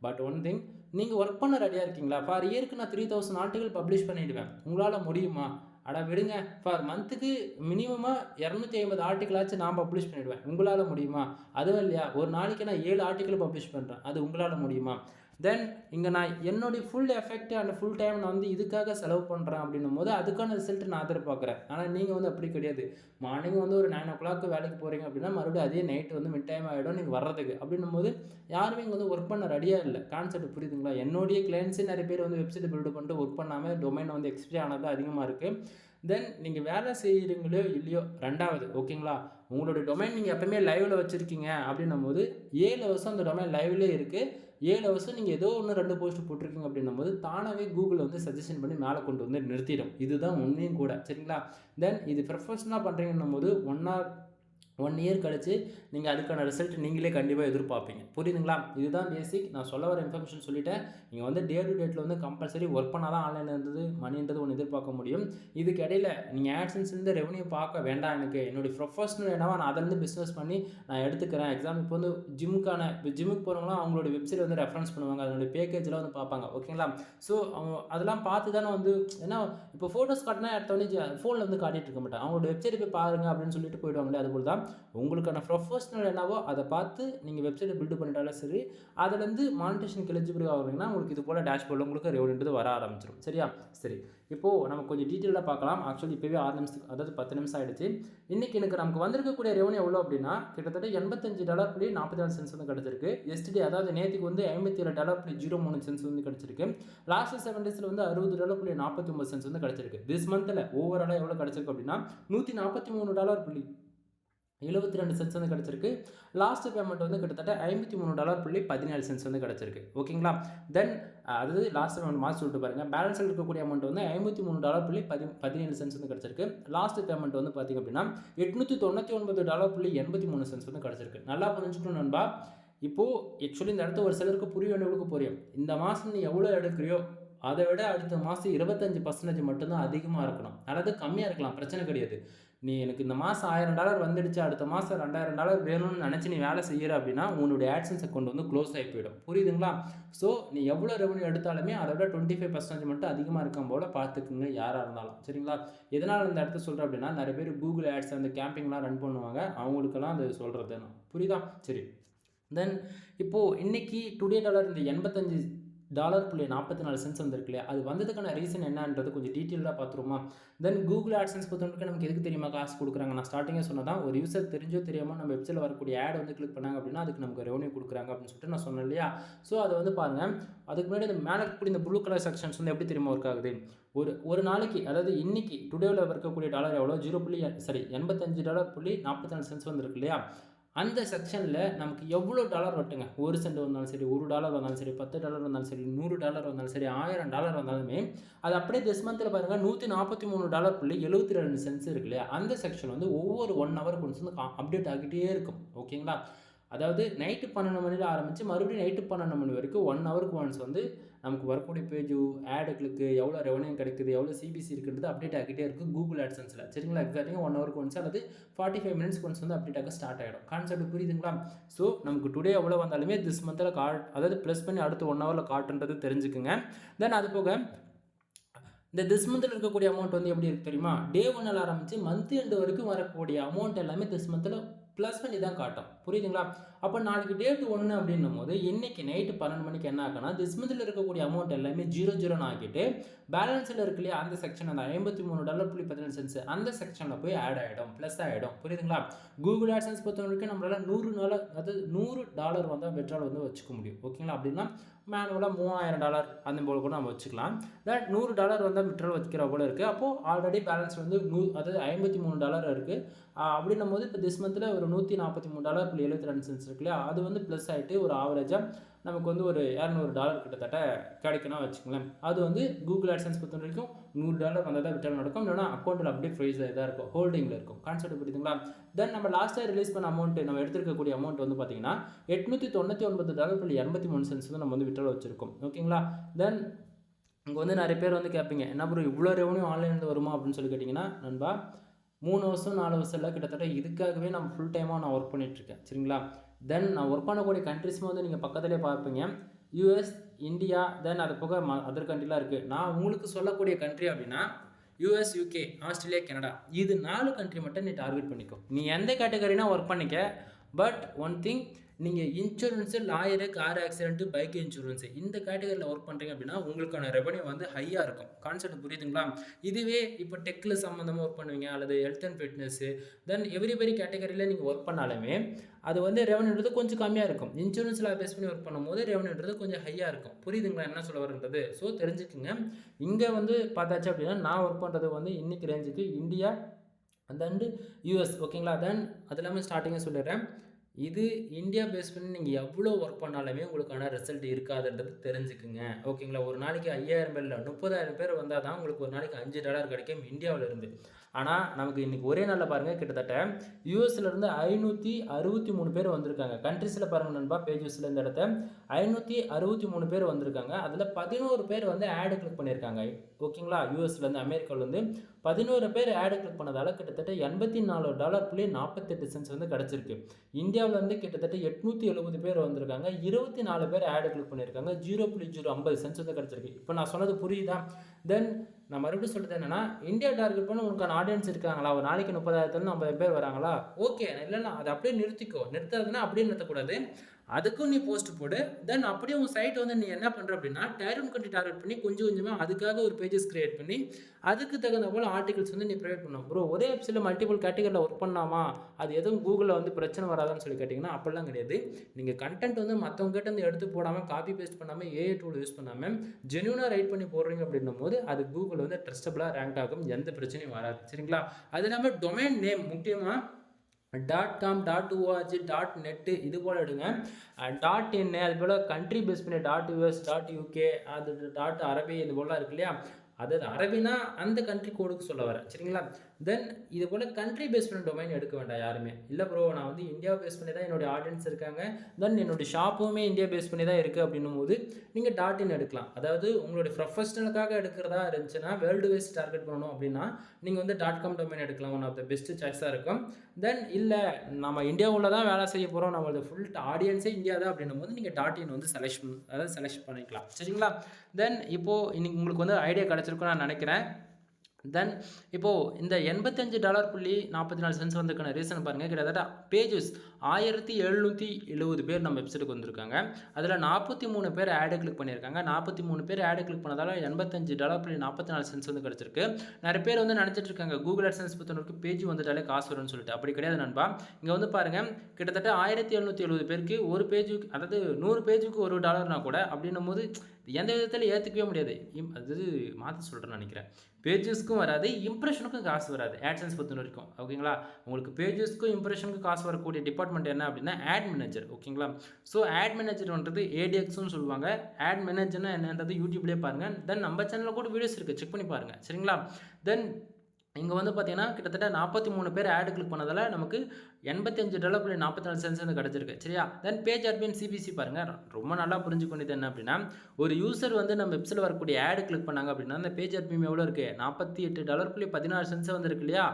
பட் ஒன் திங், நீங்கள் ஒர்க் பண்ண ரெடியாக இருக்கீங்களா? ஃபார் இயருக்கு நான் 3000 ஆர்டிகல் பப்ளிஷ் பண்ணிவிடுவேன். உங்களால் முடியுமா? அட விடுங்க, ஃபார் மந்த்துக்கு மினிமமாக 250 ஆர்டிக்கலாச்சும் நான் பப்ளிஷ் பண்ணிவிடுவேன். உங்களால் முடியுமா? அதுவும் இல்லையா, ஒரு நாளைக்கு நான் 7 ஆர்டிக்கல் பப்ளிஷ் பண்ணுறேன். அது உங்களால் முடியுமா? தென் இங்கே நான் என்னுடைய full effect and full time நான் வந்து இதுக்காக செலவு பண்ணுறேன் அப்படின்னும் போது அதுக்கான ரிசல்ட் நான் எதிர்பார்க்குறேன். ஆனால் நீங்கள் வந்து அப்படி கிடையாது. மார்னிங் வந்து ஒரு 9 o'clock வேலைக்கு போகிறீங்க அப்படின்னா மறுபடியும் அதே நைட்டு வந்து மிட் டைம் ஆகிடும் நீங்கள் வர்றதுக்கு. அப்படின்னும் போது யாருமே இங்கே வந்து ஒர்க் பண்ண ரெடியாக இல்லை. கான்செப்ட் புரியுதுங்களா? என்னுடைய கிளைண்ட்ஸே நிறைய பேர் வந்து வெப்சைட் பில்டு பண்ணிட்டு ஒர்க் பண்ணாமல் டொமைன் வந்து எக்ஸ்பீரி ஆனது அதிகமாக இருக்குது. தென் நீங்கள் வேலை செய்கிறீங்களோ இல்லையோ, ரெண்டாவது ஓகேங்களா, உங்களோட டொமைன் நீங்கள் எப்போயுமே லைவில் வச்சுருக்கீங்க அப்படின்னும் போது 7 வருஷம் அந்த டொமைன் லைவ்லேயே இருக்குது. 7 வருஷம் நீங்கள் ஏதோ 1-2 போஸ்ட் போட்டிருக்கீங்க அப்படின்னும் போது தானாகவே கூகுள் வந்து சஜஷன் பண்ணி மேலே கொண்டு வந்து நிறுத்திடும். இதுதான் உண்மையும் கூட, சரிங்களா? தென் இது ப்ரொஃபஷனலாக பண்ணுறீங்கன்னும் போது 1 இயர் கழிச்சு நீங்கள் அதுக்கான ரிசல்ட் நீங்களே கண்டிப்பாக எதிர்பார்ப்பீங்க. புரியுதுங்களா? இதுதான் பேசிக். நான் சொல்ல வர இன்ஃபர்மேஷன் சொல்லிட்டேன். நீங்கள் வந்து டே டு டேட்டில் வந்து கம்பல்சரி ஒர்க் பண்ணால் தான் ஆன்லைனில் இருந்தது மணின்றது ஒன்று எதிர்பார்க்க முடியும். இதுக்கு இடையில் நீங்கள் ஆட்சன்ஸ்லேருந்து ரெவன்யூ பார்க்க வேண்டாம். எனக்கு என்னுடைய ப்ரொஃபஷனல் என்னவோ நான் அதிலேருந்து பிஸ்னஸ் பண்ணி நான் எடுத்துக்கிறேன். எக்ஸாம்பிள் இப்போ வந்து ஜிம்முக்கு போகிறவங்களாம் அவங்களோட வெப்சைட் வந்து ரெஃபரன்ஸ் பண்ணுவாங்க, அதனுடைய பேக்கேஜெலாம் வந்து பார்ப்பாங்க, ஓகேங்களா? ஸோ அவங்க அதெல்லாம் பார்த்து தானே வந்து, ஏன்னா இப்போ ஃபோட்டோஸ் காட்டினா எடுத்தோடனே ஃபோனில் வந்து காட்டிகிட்டு இருக்க மாட்டாங்க. அவங்களோட வெப்சைட் போய் பாருங்கள் அப்படின்னு சொல்லிட்டு போயிடுவாங்களே, அதுபோல் தான் உங்களுக்கான ப்ரொஃபஷனல் என்னவோ அதை பார்த்து நீங்கள் வெப்சைட்டை பில்டு பண்ணிட்டாலும் சரி, அதுலேருந்து மானிட்டேஷனுக்கு எலிஜிபிள் ஆகுறீங்கன்னா உங்களுக்கு இது போல் டேஷ்போர்டில் உங்களுக்கு ரெவன்யூன்றது வர ஆரம்பிச்சிடும். சரியா? சரி, இப்போது நம்ம கொஞ்சம் டீட்டெயிலாக பார்க்கலாம். ஆக்சுவலி இப்போவே 6 நிமிஷத்துக்கு, அதாவது 10 நிமிஷம் ஆகிடுச்சு. இன்றைக்கி எனக்கு நமக்கு வந்திருக்கக்கூடிய ரெவன்யூ எவ்வளோ அப்படின்னா கிட்டத்தட்ட $85.44 வந்து கிடச்சிருக்கு. எஸ்டே அதாவது நேற்றுக்கு வந்து $57.03 வந்து கிடச்சிருக்கு. லாஸ்ட் 7 டேஸில் வந்து $60.49 வந்து கிடச்சிருக்கு. திஸ் மந்தில் ஓவராலாக எவ்வளோ கிடச்சிருக்கு அப்படின்னா $143. 72 சென்ட்ஸ் வந்து கிடச்சிருக்கு. லாஸ்ட் பேமெண்ட் வந்து கிட்டத்தட்ட $53.17 வந்து கிடச்சிருக்கு. ஓகேங்களா? தென் அதாவது லாஸ்ட் பேமெண்ட் மாற்றி சொல்லிட்டு பாருங்க. பேலன்ஸில் இருக்கக்கூடிய அமௌண்ட் வந்து $53.17 வந்து கிடச்சிருக்கு. லாஸ்ட் பேமெண்ட் வந்து பார்த்திங்க அப்படின்னா $899.83 வந்து கிடச்சிருக்கு. நல்லா புரிஞ்சுக்கணும் நண்பா. இப்போது ஆக்சுவலி இந்த இடத்த ஒரு சிலருக்கு புரிய வேண்டியவங்களுக்கு புரியும். இந்த மாதம் நீ எவ்வளோ எடுக்கிறியோ அதை விட அடுத்த மாதம் 25% மட்டும்தான் அதிகமாக இருக்கணும். அதாவது கம்மியாக இருக்கலாம், பிரச்சனை கிடையாது. நீ எனக்கு இந்த மாதம் $1000 வந்துடுச்சு, அடுத்த மாதம் $2000 வேணும்னு நினச்சி நீ வேலை செய்கிற அப்படின்னா உன்னுடைய ஆட்சன்ஸ் அக்கௌண்ட் வந்து க்ளோஸ் ஆகி போயிடும். புரியுதுங்களா? ஸோ நீ எவ்வளோ ரெவன்யூ எடுத்தாலுமே அதை விட 25% மட்டும் அதிகமாக இருக்கும் போல் பார்த்துக்குங்க யாராக இருந்தாலும். சரிங்களா? எதனால் இந்த இடத்த சொல்கிறேன் அப்படின்னா, நிறைய பேர் கூகுள் ஆட்ஸ் அந்த கேம்பிங்லாம் ரன் பண்ணுவாங்க, அவங்களுக்கெல்லாம் அது சொல்கிறது நான். புரியுதா? சரி. தென் இப்போது இன்றைக்கி டுடே டாலர் இந்த $85.44 வந்திருக்கு இல்லையா, அது வந்ததுக்கான ரீசன் என்னன்றது கொஞ்சம் டீட்டெயிலாக பார்த்துருமா. தென் கூகுள் ஆட்சன்ஸ் பொறுத்தவரைக்கும் நமக்கு எதுக்கு தெரியுமா காசு கொடுக்குறாங்க? நான் ஸ்டார்டிங்கே சொன்னதான், ஒரு யூசர் தெரிஞ்சோ தெரியாமல் நம்ம வெப்சைட்டில் வரக்கூடிய ஆட் வந்து கிளிக் பண்ணாங்க அப்படின்னா அதுக்கு நமக்கு ரெவன்யூ கொடுக்குறாங்க அப்படின்னு சொல்லிட்டு நான் சொன்னேன் இல்லையா. ஸோ அதை வந்து பாருங்கள், அதுக்கு முன்னாடி இந்த மேலே இருக்கக்கூடிய இந்த ப்ளூ கலர் செக்ஷன்ஸ் வந்து எப்படி தெரியுமா ஒர்க் ஆகுது? ஒரு நாளைக்கு, அதாவது இன்னைக்கு டுடேவில் இருக்கக்கூடிய டாலர் எவ்வளோ $85.44 வந்துருக்கு இல்லையா. அந்த செக்ஷனில் நமக்கு எவ்வளோ டாலர் வட்டுங்க, $1 வந்தாலும் சரி, $1 வந்தாலும் சரி, $10 வந்தாலும் சரி, $100 வந்தாலும் சரி, $1000 வந்தாலுமே அது அப்படியே திஸ் மந்தில் பாருங்கள் $143.72 இருக்கு இல்லையா. அந்த செக்ஷன் வந்து ஒவ்வொரு 1 ஹவருக்கு ஒன்ஸ் வந்து அப்டேட் ஆகிட்டே இருக்கும். ஓகேங்களா? அதாவது நைட்டு 12 மணியில் ஆரம்பித்து மறுபடியும் நைட்டு 12 மணி வரைக்கும் 1 ஹவருக்கு ஒன்ஸ் வந்து நமக்கு வரக்கூடிய பேஜு ஆடுகளுக்கு எவ்வளோ ரெவன்யூ கிடைக்குது, எவ்வளோ சிபிசி இருக்குன்றது அப்டேட் ஆகிட்டே இருக்குது கூகுள் ஆட்சன்ஸில். சரிங்களா? எக்ஸாக்டாக 1 ஹவருக்கு ஒன்ஸ் அல்லது 45 மினிட்ஸ்க்கு ஒன்ஸ் வந்து அப்டேட் ஆக ஸ்டார்ட் ஆகிடும். கான்செப்ட் புரியுதுங்களா? ஸோ நமக்கு டுடே எவ்வளோ வந்தாலுமே திஸ் மந்தில் அதாவது ப்ளஸ் பண்ணி அடுத்து 1 ஹவரில் காட்டுன்றது தெரிஞ்சுக்குங்க. தென் அது போக இந்த திஸ் மந்தில் இருக்கக்கூடிய அமௌண்ட் வந்து எப்படி இருக்குது தெரியுமா? டே 1 ஆரம்பித்து மந்த் எண்டு வரைக்கும் வரக்கூடிய அமௌண்ட் எல்லாமே திஸ் மந்தில் ப்ளஸ் பண்ணி தான் காட்டும். புரியுதுங்களா? அப்போ நாளைக்கு டேட் 1 அப்படின்னும் போது இன்றைக்கி நைட்டு 12 மணிக்கு என்ன ஆகுனா, திஸ் மந்தில் இருக்கக்கூடிய அமௌண்ட் எல்லாமே 00 ஆக்கிட்டு பேலன்ஸில் இருக்கு இல்லையா அந்த செக்ஷன், அந்த $53.17 அந்த செக்ஷனில் போய் ஆட் ஆகிடும், ப்ளஸ் ஆகிடும். புரியுதுங்களா? கூகுள் ஆட்சன்ஸ் பொறுத்த வரைக்கும் நம்மளால் அதாவது $100 வந்தால் விட்ரால் வந்து வச்சுக்க முடியும். ஓகேங்களா? அப்படின்னா மேனுவலாக $3000 அந்த போல் கூட நம்ம வச்சுக்கலாம். தட் $100 வந்தால் விட்ரால் வச்சுக்கிற போல இருக்குது. அப்போது ஆல்ரெடி பேலன்ஸ் வந்து அதாவது $53 இருக்குது. அப்படின்னும் போது இப்போ திஸ் மந்தில் ஒரு $143.72 இருக்கு இல்லையா, அது வந்து ப்ளஸ் ஆகிட்டு ஒரு ஆவரேஜாக நமக்கு வந்து ஒரு $200 கிட்டத்தட்ட கிடைக்கணும் வச்சுக்கோங்களேன். அது வந்து கூகுள் ஆட்சன்ஸ் பொறுத்த வரைக்கும் $100 வந்தால் தான் விட்ரால் நடக்கும், இல்லைனா அக்கௌண்ட்டில் அப்படியே ப்ரைஸ் இதாக இருக்கும், ஹோல்டிங்கில் இருக்கும். கான்செப்ட் புரியுதுங்களா? தென் நம்ம லாஸ்ட்டாக ரிலீஸ் பண்ண அமௌண்ட், நம்ம எடுத்துருக்கக்கூடிய அமௌண்ட் வந்து பார்த்தீங்கன்னா $899.83 வந்து நம்ம வந்து விட்ரால் வச்சுருக்கோம். ஓகேங்களா? தென் இங்கே வந்து நிறைய பேர் வந்து கேட்பீங்க, என்ன ப்ரோ இவ்வளோ ரெவன்யூ ஆன்லைன்லேருந்து வருமா அப்படின்னு சொல்லி கேட்டிங்கன்னா, நண்பா 3 வருஷம் 4 வருஷம் இல்லை, கிட்டத்தட்ட இதுக்காகவே நான் ஃபுல் டைமாக நான் ஒர்க் பண்ணிகிட்ருக்கேன். சரிங்களா? தென் நான் ஒர்க் பண்ணக்கூடிய கண்ட்ரிஸும் வந்து நீங்கள் பக்கத்துலேயே பார்ப்பீங்க, யூஎஸ், இந்தியா, தென் அது போக அதர் கண்ட்ரிலாம் இருக்குது. நான் உங்களுக்கு சொல்லக்கூடிய கண்ட்ரி அப்படின்னா யூஎஸ், யூகே, ஆஸ்திரேலியா, கனடா, இது 4 கண்ட்ரி மட்டும் நீ டார்கெட் பண்ணிக்கோ. நீ எந்த கேட்டகரினா ஒர்க் பண்ணிக்க. பட் ஒன் திங், நீங்கள் insurance, lawyer, car accident, bike insurance இந்த கேட்டகரியில் ஒர்க் பண்ணுறீங்க அப்படின்னா உங்களுக்கான ரெவன்யூ வந்து ஹையாக இருக்கும். கான்செப்ட் புரியுதுங்களா? இதுவே இப்போ டெக்கில் சம்மந்தமாக ஒர்க் பண்ணுவீங்க அல்லது health and fitness, then everybody கேட்டகரியில் நீங்கள் ஒர்க் பண்ணாலுமே அது வந்து ரெவன்யூன்றது கொஞ்சம் கம்மியாக இருக்கும். இன்சூரன்ஸில் பேஸ் பண்ணி ஒர்க் பண்ணும்போது ரெவன்யூன்றது கொஞ்சம் ஹையாக இருக்கும். புரியுதுங்களா என்ன சொல்ல வருன்றது? ஸோ தெரிஞ்சுக்குங்க. இங்கே வந்து பார்த்தாச்சு அப்படின்னா நான் ஒர்க் பண்ணுறது வந்து இன்றைக்கி ரேஞ்சுக்கு இந்தியா அண்ட் யூஎஸ். ஓகேங்களா? தென் அது இல்லாமல் ஸ்டார்டிங்காக சொல்லிடுறேன், இது இந்தியா பேஸ் பண்ணி நீங்கள் எவ்வளோ ஒர்க் பண்ணாலுமே உங்களுக்கான ரிசல்ட் இருக்காதுன்றது தெரிஞ்சுக்குங்க. ஓகேங்களா? ஒரு நாளைக்கு 5000 பேர் இல்லை 30,000 பேர் வந்தால் தான் உங்களுக்கு ஒரு நாளைக்கு $5 கிடைக்கும் இந்தியாவில் இருந்து. ஆனால் நமக்கு இன்றைக்கி ஒரே நாளில் பாருங்கள் கிட்டத்தட்ட யூஎஸ்லேருந்து 563 பேர் வந்திருக்காங்க. கண்ட்ரிஸில் பாருங்கள் நண்பா, பேஜஸில் இந்த இடத்த 563 பேர் வந்திருக்காங்க. அதில் 11 பேர் வந்து ஆடு கிளிக் பண்ணியிருக்காங்க. ஓகேங்களா? யூஎஸ்லேருந்து அமெரிக்காவிலேருந்து 11 பேர் ஆடு கிளிக் பண்ணதால் கிட்டத்தட்ட $84.48 வந்து கிடச்சிருக்கு. இந்தியாவிலேருந்து கிட்டத்தட்ட 870 பேர் வந்திருக்காங்க, 24 பேர் ஆடு கிளிக் பண்ணியிருக்காங்க, $0.050 வந்து கிடச்சிருக்கு. இப்போ நான் சொன்னது புரியுதா? தென் நான் மறுபடியும் சொல்கிறது என்னென்னா, இந்தியா டார்கெட் பண்ணி உனக்கான ஆடியன்ஸ் இருக்காங்களா? ஒரு நாளைக்கு 30,000 50 பேர் வராங்களா? ஓகே, இல்லைன்னா அதை அப்படியே நிறுத்திக்கோ. நிறுத்தாதுன்னா அப்படியே நிறுத்தக்கூடாது, அதுக்கும் நீ போஸ்ட் போடு. தென் அப்படியே உங்கள் சைட் வந்து நீ என்ன பண்ணுற அப்படின்னா டைரன் கண்ட்ரி டார்கெட் பண்ணி கொஞ்சம் கொஞ்சமாக அதுக்காக ஒரு பேஜஸ் கிரியேட் பண்ணி அதுக்கு தகுந்த போல் ஆர்டிகல்ஸ் வந்து நீ ப்ரொவைட் பண்ணணும். ப்ரோ ஒரே வெப்சைட்டில் மல்டிபிள் கேட்டகரியில் ஒர்க் பண்ணாமா, அது எதுவும் கூகுளில் வந்து பிரச்சனை வராதான்னு சொல்லி கேட்டிங்கன்னா அப்படிலாம் கிடையாது. நீங்கள் கண்டென்ட் வந்து மற்றவங்க கிட்ட வந்து எடுத்து போடாமல், காப்பி பேஸ்ட் பண்ணாமல், ஏஐ டூல் யூஸ் பண்ணாமல் ஜென்யூனாக ரைட் பண்ணி போடுறீங்க அப்படின்னும் போது அது கூகுள் வந்து ட்ரஸ்டபுளாக ரேங்க் ஆகும், எந்த பிரச்சனையும் வராது. சரிங்களா? அது இல்லாமல் டொமைன் நேம் முக்கியமாக .com, .org, .net இது போல் எடுங்க. .in அது போல் கண்ட்ரி பேஸ் பண்ணி .us, .uk அது .அரபி இது போலாம் இருக்கு இல்லையா, அதாவது அரபினா அந்த கண்ட்ரி கோடுக்கு சொல்ல வரேன், சரிங்களா. தென் இது போல் கண்ட்ரி பேஸ் பண்ணி டொமைன் எடுக்க வேண்டாம் யாருமே. இல்லை ப்ரோ நான் வந்து இந்தியா பேஸ் பண்ணி தான் என்னுடைய ஆடியன்ஸ் இருக்காங்க, தென் என்னுடைய ஷாப்புமே இந்தியா பேஸ் பண்ணி தான் இருக்குது அப்படின்னும் போது நீங்கள் .in எடுக்கலாம். அதாவது உங்களுடைய ப்ரொஃபஷனலுக்காக எடுக்கிறதா இருந்துச்சுன்னா, வேர்ல்டு வைஸ் டார்கெட் பண்ணணும் அப்படின்னா நீங்கள் வந்து .com டொமைன் எடுக்கலாம், ஒன் ஆஃப் த பெஸ்ட் சாய்ஸாக இருக்கும். தென் இல்லை நம்ம இந்தியாவுள்ள தான் வேலை செய்ய போகிறோம், நம்மளோட ஃபுல் ஆடியன்ஸே இந்தியா தான் அப்படின்னும் போது நீங்கள் .in வந்து செலக்ட் பண்ணிக்கலாம், சரிங்களா. தென் இப்போது இன்னைக்கு உங்களுக்கு வந்து ஐடியா கிடச்சிருக்குன்னு நான் நினைக்கிறேன். தென் இப்போது இந்த $85.44 வந்ததுக்கான ரீசன் பாருங்கள். கிட்டத்தட்ட பேஜஸ் 1770 பேர் நம்ம வெப்சைட்டுக்கு வந்திருக்காங்க. அதில் 43 பேர் ஆடு கிளிக் பண்ணியிருக்காங்க. 43 பேர் ஆடு கிளிக் பண்ணதால் $85.44 வந்து கிடச்சிருக்கு. நிறைய பேர் வந்து நினச்சிட்டு இருக்காங்க கூகுள் AdSense பொறுத்தவரைக்கும் பேஜ் வந்துட்டாலே காசு வரும்னு சொல்லிட்டு. அப்படி கிடையாது நண்பா. இங்கே வந்து பாருங்கள், கிட்டத்தட்ட 1770 பேருக்கு ஒரு பேஜுக்கு, அதாவது 100 பேஜுக்கு $1 கூட அப்படின்னும் போது எந்த விதத்தில் ஏற்றுக்கவே முடியாது. அது மாற்ற சொல்கிறேன்னு நினைக்கிறேன். பேஜஸ்க்கும் வராது, இம்ப்ரெஷனுக்கும் காசு வராது AdSense பொறுத்த வரைக்கும், ஓகேங்களா. உங்களுக்கு பேஜஸ்க்கும் இம்ப்ரெஷனுக்கும் காசு வரக்கூடிய டிபார்ட்மெண்ட் என்ன அப்படின்னா ஆட் மேனேஜர், ஓகேங்களா. ஸோ ஆட் மேனேஜர்ன்றது ADXன்னு சொல்லுவாங்க. ஆட் மேனேஜர்னா என்னன்றது யூடியூப்லேயே பாருங்கள். தென் நம்ம சேனலில் கூட வீடியோஸ் இருக்குது, செக் பண்ணி பாருங்கள், சரிங்களா. தென் இங்கே வந்து பார்த்தீங்கன்னா கிட்டத்தட்ட 43 பேர் ஆடு கிளிக் பண்ணதால் நமக்கு $85.44 கிடச்சிருக்கு, சரியா. தென் பேஜ் அட்மின் சிபிசி பாருங்கள், ரொம்ப நல்லா புரிஞ்சுக்கொண்டது என்ன அப்படின்னா, ஒரு யூசர் வந்து நம்ம வெப்சைட்டில் வரக்கூடிய ஆடு கிளிக் பண்ணாங்க அப்படின்னா அந்த பேஜ் அட்மின் எவ்வளோ இருக்குது, $48.16 வந்து இருக்கு இல்லையா,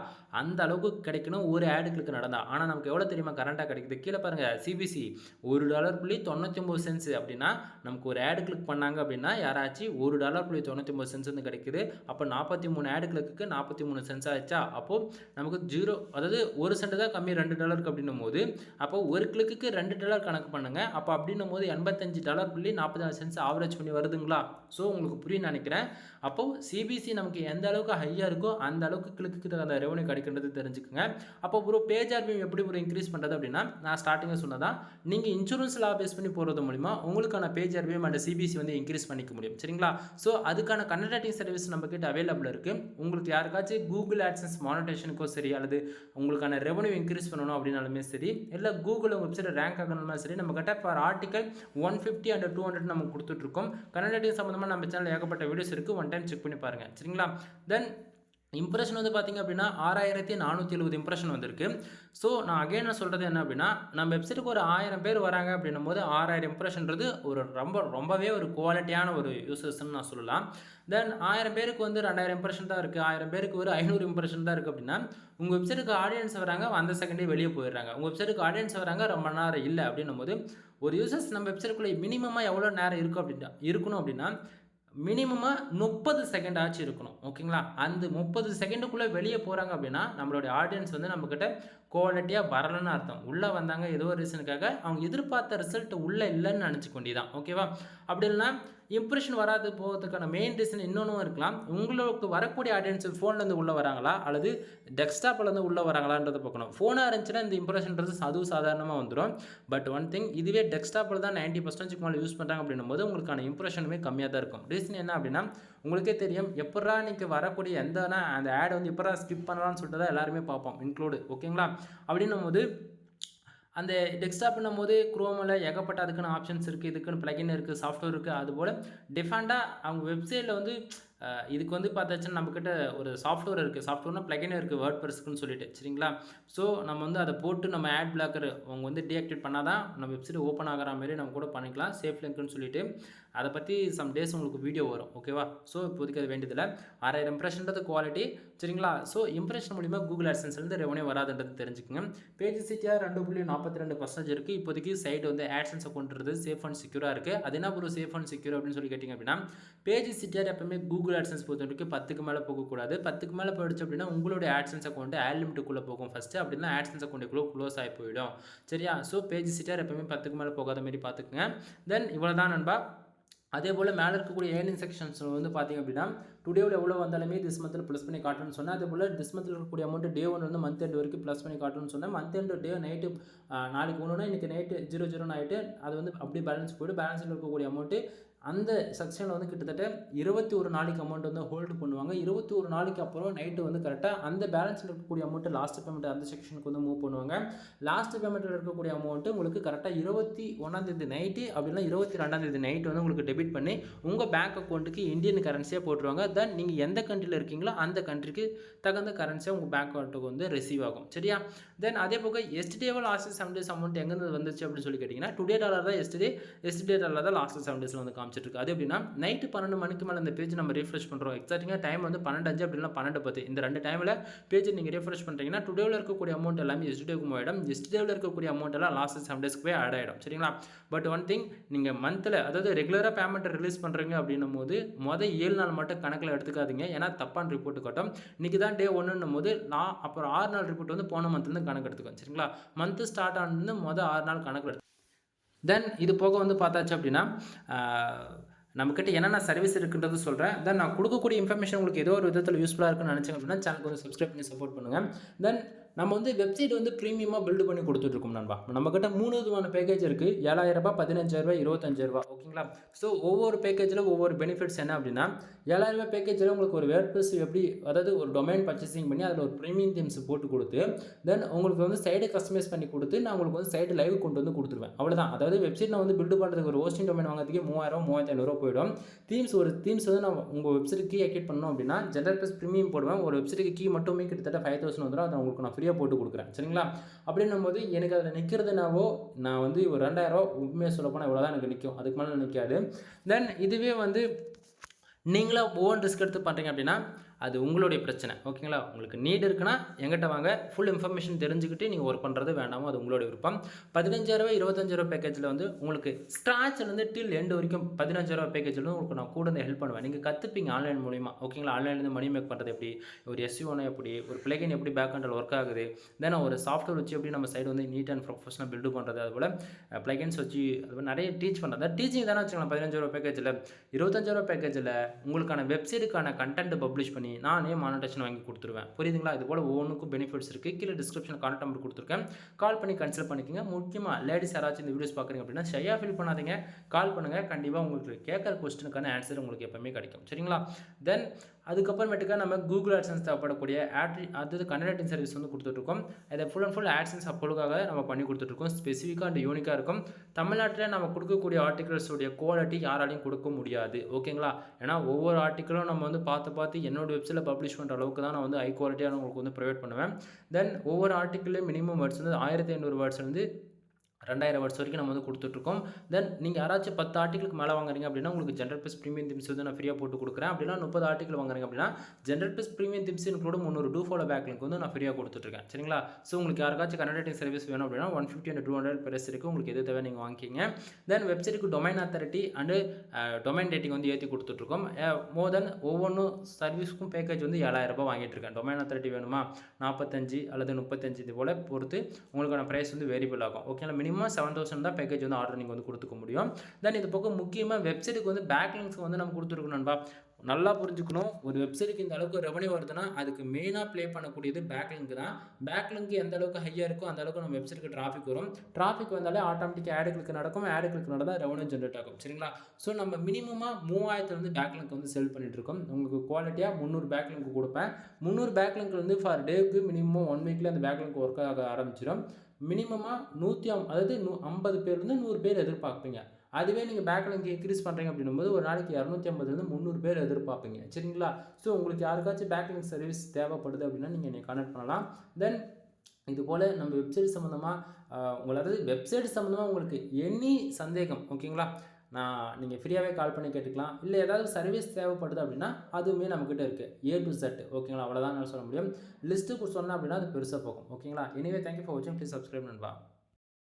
அந்த அளவுக்கு கிடைக்கணும் ஒரு ஆடு கிளிக் நடந்தா. ஆனால் நமக்கு எவ்வளோ தெரியுமா கரண்ட்டாக கிடைக்குது, கீழே பாருங்கள் சிபிசி $1.99 அப்படின்னா நமக்கு ஒரு ஆடு கிளிக் பண்ணாங்க அப்படின்னா யாராச்சும் $1.99 வந்து கிடைக்குது. அப்போ 43 ஆடு கிளிக்கு 43 சென்ஸ் ஆச்சா. அப்போது நமக்கு 0, அதாவது 1 சென்ட் தான் கம்மி $2 அப்படின்னும் போது, அப்போ ஒரு கிளிக்கு $2 கணக்கு பண்ணுங்க. அப்போ அப்படின்னும் போது $85.44 ஆவரேஜ் பண்ணி வருதுங்களா. ஸோ உங்களுக்கு புரியும் நினைக்கிறேன். அப்போது சிபிசி நமக்கு எந்த அளவுக்கு ஹையாக இருக்கோ அந்த அளவுக்கு கிளிக்கு அந்த ரெவன்யூ கிடைக்கின்றது தெரிஞ்சுக்கோங்க. அப்போ ஒரு பேஜ் ஆர்பிஎம் எப்படி ஒரு இன்க்ரீஸ் பண்ணுறது அப்படின்னா, நான் ஸ்டார்டிங்கில் சொன்னதான், நீங்கள் இன்சூரன்ஸ் லா பேஸ் பண்ணி போகிறது மூலிமா உங்களுக்கான பேஜ் ஆர்பிஎம் அண்ட் சிபிசி வந்து இன்க்ரீஸ் பண்ணிக்க முடியும், சரிங்களா. ஸோ அதுக்கான கன்சல்டிங் சர்வீஸ் நம்ம கிட்ட அவைலபிள் இருக்குது. உங்களுக்கு யாருக்காச்சும் கூகுள் AdSense மானிட்டேஷனுக்கோ சரி, அல்லது உங்களுக்கான ரெவன்யூ இன்க்ரீஸ் பண்ணணும் அப்படின்னாலுமே சரி, இல்லை கூகுள் வெப்சைட் ரேங்க் ஆகணுமே சரி, நம்ம கிட்ட ஃபார் ஆர்டிகல் 150 and 200 நம்ம கொடுத்துட்ருக்கோம். கன்சல்டிங் சம்மந்தமாக நம்ம சேனல் ஏகப்பட்ட வீடியோஸ் இருக்குது, ஒன் டைம் செக் பண்ணி பாருங்கள், சரிங்களா. தென் இம்ப்ரெஷன் வந்து பார்த்திங்க அப்படின்னா 6470 இம்ப்ரெஷன் வந்திருக்கு. ஸோ நான் அகைன் நான் சொல்கிறது என்ன அப்படின்னா, நம்ம வெப்சைட்டுக்கு ஒரு 1000 பேர் வராங்க அப்படின்னும் போது 6000 இம்ப்ரெஷன்றது ஒரு ரொம்பவே ஒரு குவாலிட்டியான ஒரு யூசர்ஸ்ன்னு நான் சொல்லலாம். தென் 1000 பேருக்கு வந்து 2000 இம்ப்ரெஷன் தான் இருக்குது, 1000 பேருக்கு ஒரு 500 இம்ப்ரெஷன் தான் இருக்குது அப்படின்னா, உங்கள் வெப்சைட்டுக்கு ஆடியன்ஸ் வராங்க, அந்த செகண்டே வெளியே போயிடுறாங்க. உங்கள் வெப்சைட்டுக்கு ஆடியன்ஸ் வராங்க, ரொம்ப நேரம் இல்லை அப்படின்னும் போது, ஒரு யூசர்ஸ் நம்ம வெப்சைட்டுக்குள்ளே மினிமமாக எவ்வளோ நேரம் இருக்கணும் அப்படின்னா மினிமமாக 30 செகண்ட் ஆச்சு இருக்கணும், ஓகேங்களா. அந்த 30 செகண்டுக்குள்ளே வெளியே போகிறாங்க அப்படின்னா நம்மளுடைய ஆடியன்ஸ் வந்து நம்மக்கிட்ட குவாலிட்டியாக வரலன்னு அர்த்தம். உள்ளே வந்தாங்க ஏதோ ஒரு ரீசனுக்காக, அவங்க எதிர்பார்த்த ரிசல்ட் உள்ளே இல்லைன்னு நினச்சிக்கொண்டிதான், ஓகேவா. அப்படி இல்லைனா இம்ப்ரெஷன் வராது போகிறதுக்கான மெயின் ரீசன் இன்னொன்றும் இருக்கலாம். உங்களுக்கு வரக்கூடிய ஆடியன்ஸ் ஃபோன்லேருந்து உள்ளே வராங்களா அல்லது டெஸ்க்டாப்லேருந்து உள்ளே வராங்களான்றதை பார்க்கணும். ஃபோனாக இருந்துச்சுன்னா இந்த இம்ப்ரெஷன்றது அதுவும் சாதாரணமாக வந்துடும். பட் ஒன் திங், இதுவே டெஸ்க்டாப்பில் தான் 90% மேலே யூஸ் பண்ணுறாங்க அப்படின்னும் போது உங்களுக்கான இம்ப்ரெஷனுமே கம்மியாக தான் இருக்கும். ரீசன் என்ன அப்படின்னா, உங்களுக்கே தெரியும் எப்படா நீங்கள் வரக்கூடிய அந்த ஆட் வந்து எப்படா ஸ்கிப் பண்ணலாம்னு சொல்லிட்டு தான் எல்லாருமே பார்ப்போம், இன்க்ளூடு, ஓகேங்களா. அப்படின்னும் போது அந்த டெஸ்க்டாப்னும் போது குரோமில் ஏகப்பட்ட அதுக்குன்னு ஆப்ஷன்ஸ் இருக்குது, இதுக்குன்னு ப்ளகின் இருக்குது, சாஃப்ட்வேர் இருக்குது. அதுபோல் டிஃபால்ட்டாக அவங்க வெப்சைட்டில் வந்து இதுக்கு வந்து பார்த்தாச்சுன்னா நம்மக்கிட்ட ஒரு சாஃப்ட்வேர் இருக்குது, சாஃப்ட்வேர்னா ப்ளகின் இருக்குது வேர்ட்பிரஸ்க்குன்னு சொல்லிட்டு, சரிங்களா. ஸோ நம்ம வந்து அதை போட்டு நம்ம ஆட் பிளாக்கர் அவங்க வந்து டீஆக்டிவேட் பண்ணால் தான் நம்ம வெப்சைட் ஓப்பன் ஆகிற மாதிரி நம்ம கூட பண்ணிக்கலாம், சேஃப் லிங்க்னு சொல்லிட்டு. அதை பற்றி சம் டேஸ் உங்களுக்கு வீடியோ வரும், ஓகேவா. ஸோ இப்போதைக்கு அது வேண்டியதில்லை. 6000 இம்ப்ரெஷன்றது குவாலிட்டி, சரிங்களா. ஸோ இம்ப்ரெஷன் மூலிமா கூகுள் AdSenseலேருந்து ரெவன்யூ வராதுன்றது தெரிஞ்சுக்கோங்க. பேஜ் சிடிஆர் 2.42% இருக்குது. இப்போதைக்கு சைடு வந்து AdSense அக்கௌண்ட்றது சேஃப் அண்ட் செக்யூராக இருக்குது. அது என்ன ஒரு சேஃப் அண்ட் செக்யூர் அப்படின்னு சொல்லி கேட்டிங்க அப்படின்னா, பேஜ் சிடிஆர் எப்பவுமே கூகுள் AdSense பொறுத்தவரைக்கும் 10க்கு மேலே போகக்கூடாது. 10க்கு மேலே போயிடுச்சு அப்படின்னா உங்களுடைய AdSense அக்கௌண்ட் ஆட் லிமிட்டுக்குள்ளே போகும் ஃபஸ்ட்டு, அப்படின்னா AdSense அக்கௌண்ட்டுக்குள்ளே க்ளோஸ் ஆகி போயிடும், சரியா. ஸோ பேஜ் சிடிஆர் எப்பவுமே 10க்கு மேலே போகாத மாதிரி பார்த்துக்குங்க. தென் இவ்வளோ தான் நண்பா. அதே போல் மேலே இருக்கக்கூடிய ஏர்னிங் செக்ஷன்ஸ் வந்து பார்த்திங்க அப்படின்னா, டுடேவில் எவ்வளோ வந்தாலுமே திஸ் மந்தில் ப்ளஸ் பண்ணி காட்டணும்னு சொன்னேன். அதே போல் திஸ் மந்தில் இருக்கக்கூடிய அமௌண்ட் டே 1 வந்து மந்த் எண்ட் வரைக்கும் ப்ளஸ் பண்ணி காட்டணும்னு சொன்னேன். மந்த் எண்ட் டே நைட்டு நாளைக்கு ஒன்றுனா இன்றைக்கி நைட்டு 00 ஆகிட்டு அது வந்து அப்படியே பேலன்ஸ் போய்ட்டு பேலன்ஸில் இருக்கக்கூடிய அமௌண்ட்டு அந்த செக்ஷனில் வந்து கிட்டத்தட்ட 21 நாளைக்கு அமௌண்ட் வந்து ஹோல்டு பண்ணுவாங்க. 21 நாளைக்கு அப்புறம் நைட்டு வந்து கரெக்டாக அந்த பேலன்ஸில் இருக்கக்கூடிய அமௌண்ட்டு லாஸ்ட் பேமெண்ட் அந்த செக்ஷனுக்கு வந்து மூவ் பண்ணுவாங்க. லாஸ்ட் பேமெண்ட்டில் இருக்கக்கூடிய அமௌண்ட்டு உங்களுக்கு கரெக்டாக 21 நைட்டு அப்படின்னா 22 நைட்டு வந்து உங்களுக்கு டெபிட் பண்ணி உங்கள் பேங்க் அக்கௌண்ட்டுக்கு இந்தியன் கரன்சியாக போட்டுருவாங்க. தென் நீங்கள் எந்த கண்ட்ரியில் இருக்கீங்களோ அந்த கண்ட்ரிக்கு தகுந்த கரன்சியாக உங்கள் பேங்க் அக்கௌண்ட்டுக்கு வந்து ரிசீவ் ஆகும். சரியா? தென் அதே போக எஸ்டேவோ லாஸ்ட் 7 days அமௌண்ட் எங்கேருந்து வந்துச்சு அப்படின்னு சொல்லி கேட்டிங்கன்னா டுடே டாலர் தான் எஸ்டே டாலர் தான் லாஸ்ட் 7 days வந்து காமிச்சிட்டு இருக்கு. அது எப்படின்னா நைட்டு 12 மணிக்கு மேலே இந்த பேஜ் நம்ம ரீஃப்ரெஷ் பண்ணுறோம். எக்ஸாக்டாக டைம் வந்து 12:05 அப்படின்னா 12:10 இந்த 2 டைமில் பேஜ் நீங்கள் ரீஃப்ரெஷ் பண்ணுறீங்கன்னா டுடேவில் இருக்கக்கூடிய அமௌண்ட் எல்லாமே எஸ்டேவுக்கு ஆகிடும். எஸ்டேவில் இருக்கக்கூடிய அமௌண்ட் எல்லாம் லாஸ்ட் 7 days போய் ஆட் ஆகிடும். சரிங்களா? பட் ஒன் திங், நீங்கள் மந்தில் அதாவது ரெகுலராக பேமெண்ட்டை ரிலீஸ் பண்ணுறீங்க அப்படின்னும் போது 7 நாள் மட்டும் கணக்கில் எடுத்துக்காதீங்க. ஏன்னா தப்பான ரிப்போர்ட் காட்டும். இன்றைக்கி தான் டே 1 போது நான் அப்புறம் 6 நாள் ரிப்போர்ட் வந்து போன மந்த்லேருந்து கணக்கு எடுத்துக்கோங்க. சரிங்களா? மந்த் ஸ்டார்ட் ஆனது 6 நாள் கணக்கில் எடுத்து தென் இது போக வந்து பார்த்தாச்சு அப்படின்னா நம்மக்கிட்ட என்னென்ன சர்வீஸ் இருக்குன்றது சொல்கிறேன். தென் நான் கொடுக்கக்கூடிய இன்ஃபர்மேஷன் உங்களுக்கு ஏதோ ஒரு விதத்தில் யூஸ்ஃபுல்லாக இருக்குன்னு நினச்சிங்க அப்படின்னா சேனலுக்கு வந்து சப்ஸ்கிரைப் பண்ணி சப்போர்ட் பண்ணுங்கள். தென் நம்ம வந்து வெப்சைட் வந்து ப்ரீமியமாக பில்டு பண்ணி கொடுத்துட்ருக்கோம் நண்பா. நம்மக்கிட்ட 3 விதமான பேக்கேஜ் இருக்குது. 7,000 ரூபாய், 15,000 ரூபாய், 25,000 ஓகேங்களா? ஸோ ஒவ்வொரு பேக்கேஜில் ஒவ்வொரு பெனிஃபிட்ஸ் என்ன அப்படின்னா 7,000 ரூபாய் பேக்கேஜில் உங்களுக்கு ஒரு வேர்ட்பிரஸ் எப்படி அதாவது ஒரு டொமைன் பர்ச்சேசிங் பண்ணி அதில் ஒரு ப்ரீமியம் தீம்ஸ் போட்டு கொடுத்து தென் உங்களுக்கு வந்து சைடை கஸ்டமைஸ் பண்ணி கொடுத்து நான் உங்களுக்கு வந்து சைடு லைவ் கொண்டு வந்து கொடுத்துருவேன். அவ்வளோதான். அதாவது வெப்சைட் நான் வந்து பில்டு பண்ணுறதுக்கு ஒரு ஹோஸ்டிங் டொமைன் வாங்குறதுக்கு 3,000 3,500 போயிடும். தீம்ஸ் வந்து நான் உங்கள் வெப்சைட் கீ ஆக்டிவேட் பண்ணணும் அப்படின்னா ஜென்ரல் ப்ளஸ் ப்ரீமியம் போடுவேன். ஒரு வெப்சைட்டுக்கு கீ மட்டுமே கிட்டத்தட்ட 5,000 வந்துடும். அதை உங்களுக்கு நான் ஃப்ரீயாக போட்டு கொடுக்குறேன். சரிங்களா? அப்படின்னும் போது எனக்கு அதில் நிற்கிறதுனாவோ நான் வந்து ஒரு 2,000 உண்மையாக சொல்ல போனால் இவ்வளோ தான் எனக்கு நிற்கும். அதுக்கு மேலே நிற்காது. தென் இதுவே வந்து நீங்களாக ஓன் ரிஸ்க் எடுத்து பண்ணுறீங்க அப்படின்னா அது உங்களுடைய பிரச்சனை. ஓகேங்களா? உங்களுக்கு நீட் இருக்குன்னா எங்கிட்ட வாங்க. ஃபுல் இன்ஃபர்மேஷன் தெரிஞ்சுக்கிட்டு நீங்கள் ஒர்க் பண்ணுறது வேண்டாமோ அது உங்களுடைய விருப்பம். 15,000 25,000 பேக்கேஜில் வந்து உங்களுக்கு ஸ்டார்ட்லேருந்து டில் எண்டு வரைக்கும் 15,000 பேக்கேஜில் உங்களுக்கு நான் கூட இருந்து ஹெல்ப் பண்ணுவேன். நீங்கள் கற்றுப்பீங்க ஆன்லைன் மூலிமா. ஓகேங்களா? ஆன்லைன்லேருந்து மணி மேக் பண்ணுறது எப்படி, ஒரு எஸ்யூனா எப்படி, ஒரு பிளேகின் எப்படி பேக் ஹேண்டில் ஒர்க் ஆகுது, தென் ஒரு சாஃப்ட்வேர் வச்சு எப்படி நம்ம சைடு வந்து நீட் அண்ட் ப்ரொஃபஷனல் பில்டு பண்ணுறது, அதுபோல் பிளகின்ஸ் வச்சு அது நிறைய டீச் பண்ணுறது. டீச்சிங் தானே வச்சுக்கலாம். 15,000 பேக்கேஜில் 25,000 பேக்கேஜில் உங்களுக்கான வெப்சைட்டுக்கான கண்டென்ட் பப்ளிஷ் பண்ணி நானே மானிட்டேஷன் வாங்கி கொடுத்துருவேன். புரியுதுங்களா? இது போல் ஒவ்வொன்றுக்கும் பெனிஃபிட்ஸ் இருக்குது. கீழே டிஸ்கிரிப்ஷனில் கான்டாக்ட் நம்பர் கொடுத்துருக்கேன். கால் பண்ணி கன்சல்ட் பண்ணிக்கோங்க. முக்கியமாக லேடிஸ் யாராச்சும் இந்த வீடியோஸ் பார்க்குறீங்க அப்படின்னா ஷையாக ஃபீல் பண்ணாதீங்க. கால் பண்ணுங்கள். கண்டிப்பாக உங்களுக்கு கேட்குற கொஸ்டினுக்கான ஆன்சர் உங்களுக்கு எப்பவுமே கிடைக்கும். சரிங்களா? தென் அதுக்கப்புறமேட்டுக்கா நம்ம கூகுள் ஆட்சன்ஸ் தேவைப்படக்கூடிய அதாவது கண்டென்ட் சர்வீஸ் வந்து கொடுத்துட்ருக்கோம். இதை ஃபுல் அண்ட் ஃபுல் ஆட்சன்ஸ் அப்போலுக்காக நம்ம பண்ணி கொடுத்துட்ருக்கோம். ஸ்பெசிஃபிக்காக அண்ட் யூனிக்காக இருக்கும். தமிழ்நாட்டில் நம்ம கொடுக்கக்கூடிய ஆர்டிகல்ஸோடைய குவாலிட்டி யாராலையும் கொடுக்க முடியாது. ஓகேங்களா? ஏன்னா ஒவ்வொரு ஆர்டிக்கலும் நம்ம வந்து பார்த்து என்னோட வெப்சைட்டில் பப்ளிஷ் பண்ணுற அளவுக்கு தான் நான் வந்து ஹை குவாலிட்டியான உங்களுக்கு வந்து ப்ரொவைட் பண்ணுவேன். தென் ஒவ்வொரு ஆர்டிக்கல்லையும் மினிமம் வேர்ட்ஸ் வந்து 1,500 வேர்ட்ஸ் வந்து 2,000 வேர்ட்ஸ் வரைக்கும் நம்ம வந்து கொடுத்துட்ருக்கோம். தென் நீங்கள் யாராச்சும் 10 ஆர்டிகளுக்கு மேலே வாங்குறீங்க அப்படின்னா உங்களுக்கு ஜென்ரல் ப்ளஸ் ப்ரீமியம் தீம்ஸ் வந்து நான் ஃப்ரீயாக போட்டு கொடுக்குறேன். அப்படின்னா 30 ஆர்டிகல் வாங்குறீங்க அப்படின்னா general plus premium themes include 300 to follow back link வந்து நான் ஃப்ரீயாக கொடுத்துட்ருக்கேன். சரிங்களா? ஸோ உங்களுக்கு யாருக்காச்சும் கனெக்டிங் சர்வீஸ் வேணும் அப்படின்னா 150 and 200 பிரைஸ் இருக்குது. உங்களுக்கு எது தேவை நீங்கள் வாங்கிக்கிங்க. தென் வெப்சைட்டுக்கு domain authority and domain rating வந்து ஏற்றி கொடுத்துட்ருக்கோம். மோர் தென் ஒவ்வொன்றும் சர்வீஸ்க்கும் பேக்கேஜ் வந்து 7,000 ரூபாய் வாங்கிட்டு இருக்கேன். டொமைன் அத்தாரிட்டி வேணுமா 45 அல்லது 35 இது போல் பொறுத்து உங்களுக்கான ப்ரைஸ் வந்து வேரியபிள் ஆகும். ஓகேங்களா? மினிமம் 7,000 தான் பேக்கேஜ் வந்து ஆர்டர் நீங்கள் வந்து கொடுத்துக்க முடியும். தென் இது பக்கம் முக்கியமாக வெப்சைட்டுக்கு வந்து பேக் லிங்க்ஸ் வந்து நம்ம கொடுத்துருக்கணும் நண்பா. நல்லா புரிஞ்சுக்கணும். ஒரு வெப்சைட்டுக்கு இந்த அளவுக்கு ரெவன்யூ வருதுன்னா அதுக்கு மெயினாக ப்ளே பண்ணக்கூடியது பேக் லிங்க் தான். பேக் லிங்க் எந்த அளவுக்கு ஹையாக இருக்கோ அந்த அளவுக்கு நம்ம வெப்சைட்டுக்கு டிராஃபிக் வரும். டிராஃபிக் வந்தாலே ஆட்டோமேட்டிக்காக ஆடு கிளிக் நடக்கும். ஆடு கிளிக் நடந்தால் ரெவன்யூ ஜென்ரேட் ஆகும். சரிங்களா? ஸோ நம்ம மினிமமாக 3,000 வந்து பேக் லிங்க் வந்து செல் பண்ணிட்டு இருக்கோம். உங்களுக்கு குவாலிட்டியாக 300 பேக் லிங்க் கொடுப்பேன். 300 பேக் லிங்க் வந்து ஃபார் டேவுக்கு மினிமம் 1 வீக்கில் அந்த பேக் லிங்க் ஒர்க் ஆக ஆரம்பிச்சிடும். மினிமமாக 50 பேர்லேருந்து 100 பேர் எதிர்பார்ப்பீங்க. அதுவே நீங்கள் பேக் லிங்க் இன்க்ரீஸ் பண்ணுறீங்க அப்படின்னும்போது ஒரு நாளைக்கு 250 300 பேர் எதிர்பார்ப்பீங்க. சரிங்களா? ஸோ உங்களுக்கு யாருக்காச்சும் பேக் லிங்க் சர்வீஸ் தேவைப்படுது அப்படின்னா நீங்கள் என்னை கான்டாக்ட் பண்ணலாம். தென் இது போல் நம்ம வெப்சைட் சம்மந்தமாக உங்களது வெப்சைட் சம்மந்தமாக உங்களுக்கு எனி சந்தேகம் ஓகேங்களா நீங்கள் ஃப்ரீயாகவே கால் பண்ணி கேட்டுக்கலாம். இல்லை ஏதாவது சர்வீஸ் தேவைப்படுது அப்படின்னா அதுவுமே நம்மக்கிட்ட இருக்குது. A to Z ஓகேங்களா? அவ்வளோதான் நான் சொல்ல முடியும். லிஸ்ட்டுக்கு சொன்னேன் அப்படின்னா அது பெருசாக போகும். ஓகேங்களா? எனிவே தேங்க்யூ ஃபார் வாட்சிங். ப்ளீஸ் சப்ஸ்கிரைப் நண்பா.